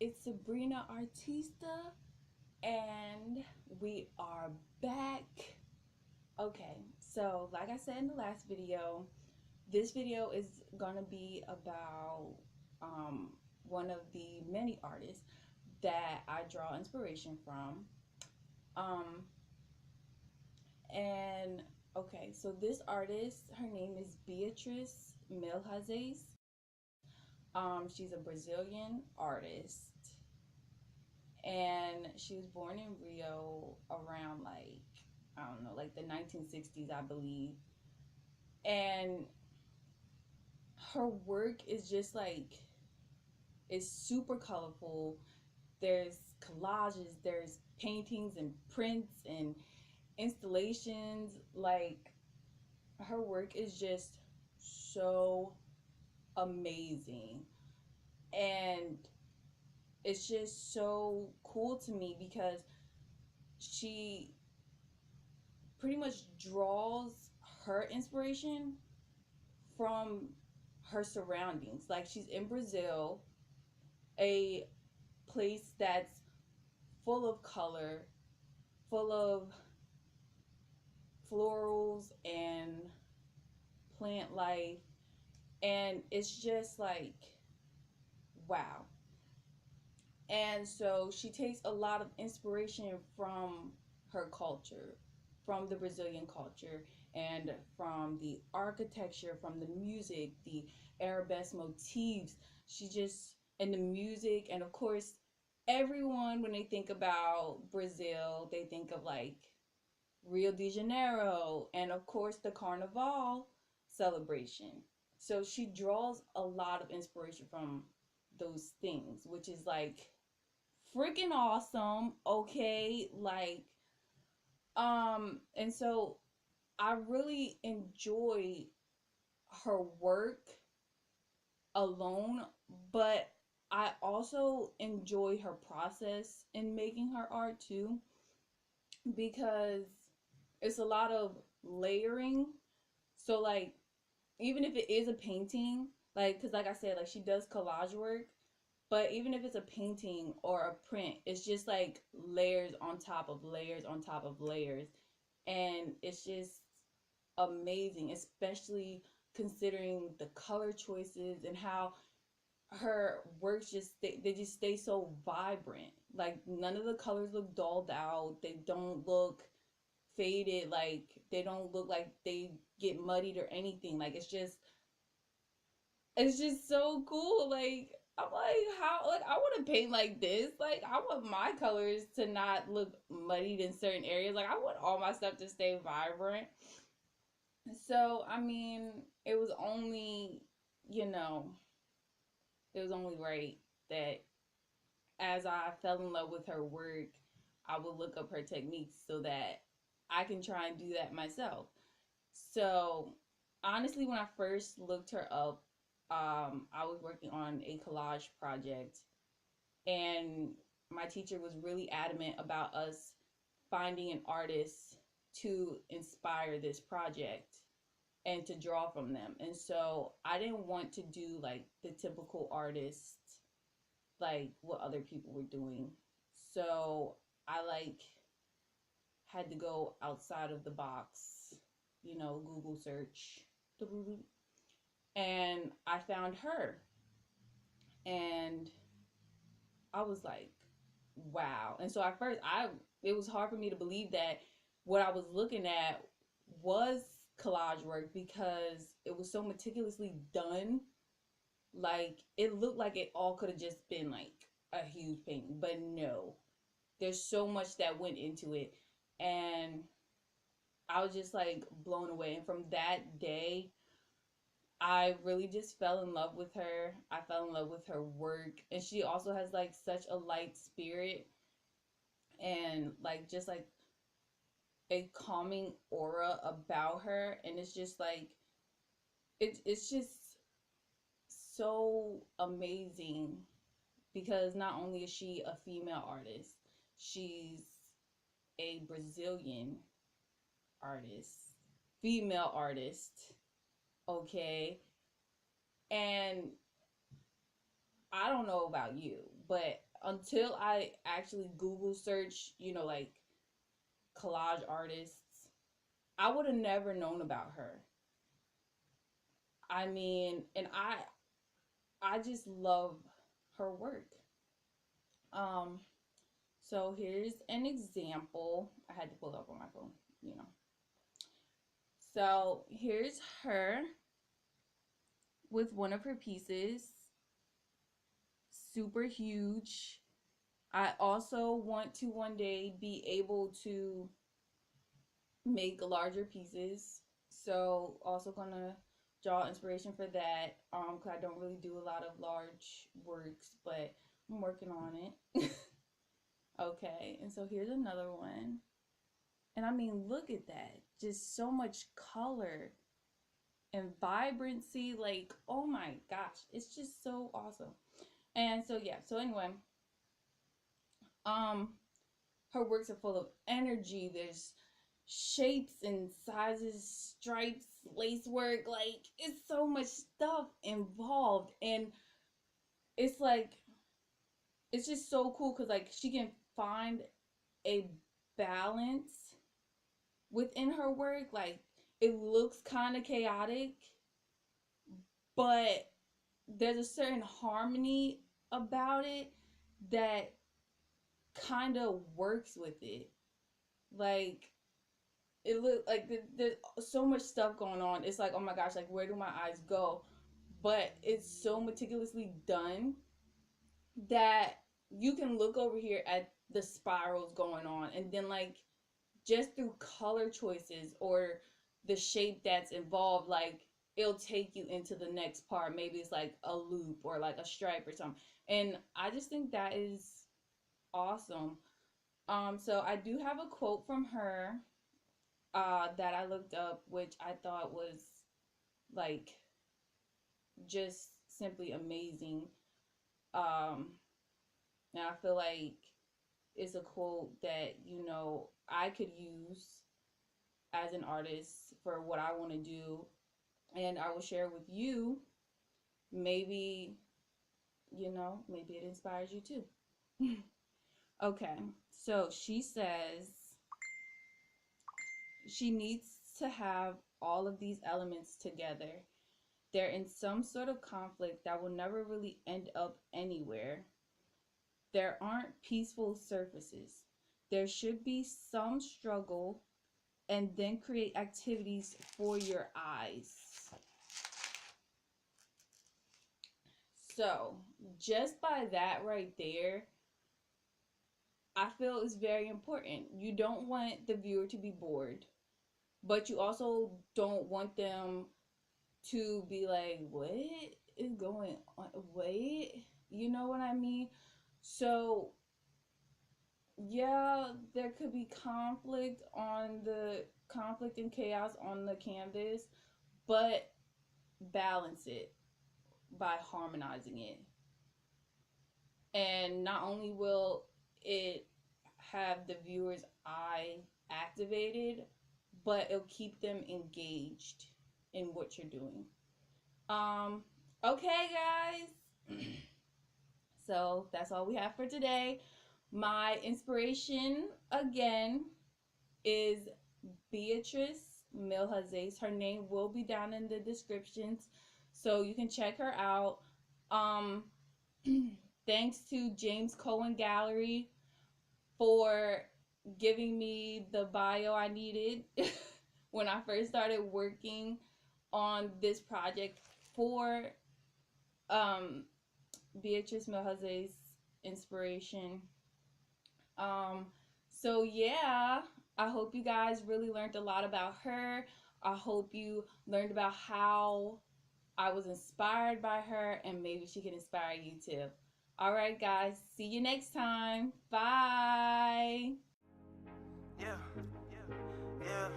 it's Sabrina Artista, and we are back. Okay, so like I said in the last video, this video is gonna be about um, one of the many artists that I draw inspiration from. Um, and okay, so this artist, her name is Beatrice Milhazes. She's a Brazilian artist, and she was born in Rio around like I don't know, like the 1960s, I believe. And her work is just like it's super colorful. There's collages, there's paintings and prints and installations. Like her work is just so amazing. And it's just so cool to me because she pretty much draws her inspiration from her surroundings. Like she's in Brazil, a place that's full of color, full of florals and plant life. And it's just like, wow. And so she takes a lot of inspiration from her culture, from the Brazilian culture, and from the architecture, from the music, the arabesque motifs. She just, and the music, and of course, everyone, when they think about Brazil, they think of like Rio de Janeiro, and of course, the Carnival celebration. So she draws a lot of inspiration from those things, which is like freaking awesome. Okay, like and so I really enjoy her work alone, but I also enjoy her process in making her art too, because it's a lot of layering. So like even if it is a painting, like cuz like I said, like she does collage work. But even if it's a painting or a print, it's just like layers on top of layers on top of layers. And it's just amazing, especially considering the color choices and how her works just they just stay so vibrant. Like none of the colors look dulled out. They don't look faded. Like they don't look like they get muddied or anything. Like it's just so cool. Like I'm like, how, like I want to paint like this. Like I want my colors to not look muddied in certain areas. Like I want all my stuff to stay vibrant. So I mean, it was only, you know, it was only right that as I fell in love with her work, I would look up her techniques so that I can try and do that myself. So honestly, when I first looked her up, I was working on a collage project, and my teacher was really adamant about us finding an artist to inspire this project and to draw from them. And so I didn't want to do like the typical artist, like what other people were doing. So I like had to go outside of the box, Google search, and I found her. And I was like, wow. And so at first it was hard for me to believe that what I was looking at was collage work because it was so meticulously done. Like it looked like it all could have just been like a huge painting, but no. There's so much that went into it, and I was just like blown away. And from that day, I really just fell in love with her. I fell in love with her work. And she also has like such a light spirit and like just like a calming aura about her. And it's just like it's just so amazing because not only is she a female artist, she's a Brazilian artist, female artist, okay? And I don't know about you, but until I actually Google search, like collage artists, I would have never known about her. I mean, and I just love her work. Um, so here's an example. I had to pull it up on my phone, you know. So here's her with one of her pieces, super huge. I also want to one day be able to make larger pieces. So also gonna draw inspiration for that. Cause I don't really do a lot of large works, but I'm working on it. Okay, and so here's another one. And I mean, look at that. Just so much color and vibrancy. Like, oh my gosh, it's just so awesome. And so yeah, so anyway, um, her works are full of energy. There's shapes and sizes, stripes, lace work. Like, it's so much stuff involved. And it's like, it's just so cool because, like, she can find a balance within her work. Like, it looks kind of chaotic, but there's a certain harmony about it that kind of works with it. Like, it look like there's so much stuff going on. It's like, oh my gosh, like, where do my eyes go? But it's so meticulously done that you can look over here at the spirals going on, and then, like, just through color choices or the shape that's involved, like, it'll take you into the next part. Maybe it's like a loop or like a stripe or something. And I just think that is awesome. So I do have a quote from her that I looked up, which I thought was like just simply amazing. Um, and I feel like it's a quote that, I could use as an artist for what I want to do, and I will share with you. Maybe, maybe it inspires you too. Okay, so she says she needs to have all of these elements together. They're in some sort of conflict that will never really end up anywhere. There aren't peaceful surfaces. There should be some struggle, and then create activities for your eyes. So, just by that right there, I feel is very important. You don't want the viewer to be bored, but you also don't want them to be like, what is going on? Wait, you know what I mean? So, yeah, there could be conflict and chaos on the canvas, but balance it by harmonizing it. And not only will it have the viewer's eye activated, but it'll keep them engaged in what you're doing. Um, okay, guys. So that's all we have for today. My inspiration again is Beatrice Milhazes. Her name will be down in the descriptions, so you can check her out. Um, thanks to James Cohen Gallery for giving me the bio I needed when I first started working on this project for um, Beatrice Milhazes' inspiration. Um, so yeah, I hope you guys really learned a lot about her. I hope you learned about how I was inspired by her, and maybe she can inspire you too. All right, guys. See you next time. Bye. Yeah, yeah, yeah.